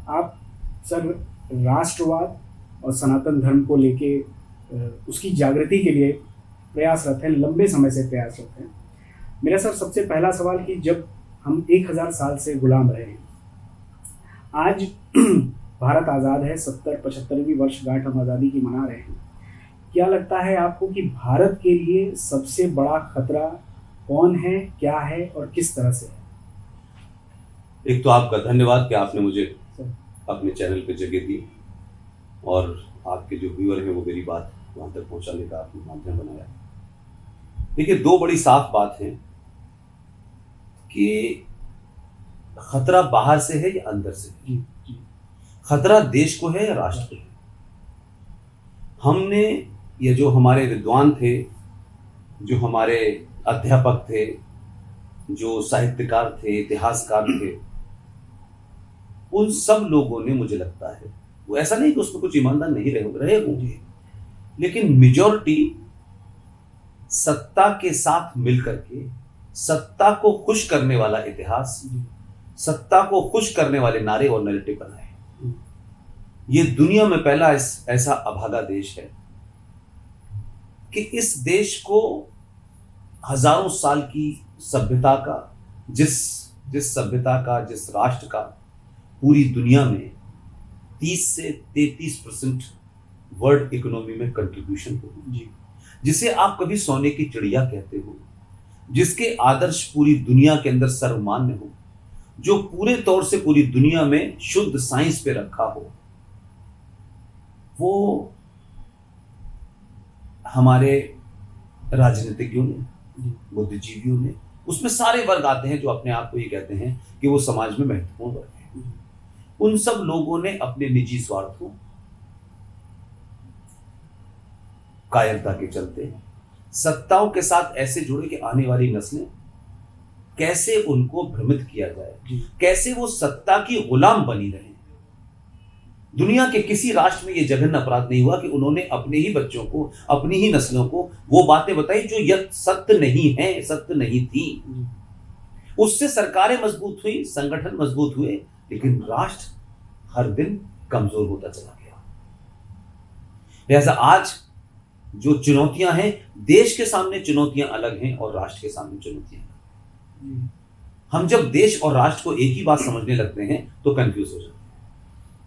आप सर राष्ट्रवाद और सनातन धर्म को लेके उसकी जागृति के लिए प्रयासरत हैं, लंबे समय से प्रयासरत हैं। मेरा सर सबसे पहला सवाल कि जब हम 1000 साल से गुलाम रहे हैं, आज भारत आज़ाद है, 70-75वीं वर्षगांठ हम आज़ादी की मना रहे हैं। क्या लगता है आपको कि भारत के लिए सबसे बड़ा खतरा कौन है, क्या है और किस तरह से है? एक तो आपका धन्यवाद कि आपने मुझे अपने चैनल पे जगह दी और आपके जो व्यूअर हैं वो मेरी बात वहाँ तक पहुँचाने का आपने माध्यम बनाया। देखिए, दो बड़ी साफ बात है कि खतरा बाहर से है या अंदर से है। खतरा देश को है या राष्ट्र को है। हमने ये जो हमारे विद्वान थे, जो हमारे अध्यापक थे, जो साहित्यकार थे, इतिहासकार थे, उन सब लोगों ने, मुझे लगता है, वो ऐसा नहीं कि उसमें कुछ ईमानदार नहीं रहे होंगे, लेकिन मेजॉरिटी सत्ता के साथ मिलकर के सत्ता को खुश करने वाला इतिहास, सत्ता को खुश करने वाले नारे और नैरेटिव बनाए। ये दुनिया में पहला ऐसा अभागा देश है कि इस देश को हजारों साल की सभ्यता का, जिस सभ्यता का, जिस राष्ट्र का पूरी दुनिया में 30 से 33% वर्ल्ड इकोनॉमी में कंट्रीब्यूशन हो, जिसे आप कभी सोने की चिड़िया कहते हो, जिसके आदर्श पूरी दुनिया के अंदर सर्वमान्य हो, जो पूरे तौर से पूरी दुनिया में शुद्ध साइंस पे रखा हो, वो हमारे राजनीतिज्ञों ने, बुद्धिजीवियों ने, उसमें सारे वर्ग आते हैं जो अपने आप को ये कहते हैं कि वो समाज में महत्वपूर्ण वर्ग हैं। उन सब लोगों ने अपने निजी स्वार्थों, कायरता के चलते सत्ताओं के साथ ऐसे जुड़े कि आने वाली नस्लें कैसे उनको भ्रमित किया जाए, कैसे वो सत्ता की गुलाम बनी रहे। दुनिया के किसी राष्ट्र में ये जघन्य अपराध नहीं हुआ कि उन्होंने अपने ही बच्चों को, अपनी ही नस्लों को वो बातें बताई जो सत्य नहीं है, सत्य नहीं थी। उससे सरकारें मजबूत हुई, संगठन मजबूत हुए, लेकिन राष्ट्र हर दिन कमजोर होता चला गया। लिहाजा आज जो चुनौतियां हैं, देश के सामने चुनौतियां अलग हैं और राष्ट्र के सामने चुनौतियां अलग। हम जब देश और राष्ट्र को एक ही बात समझने लगते हैं तो कंफ्यूज हो जाते हैं।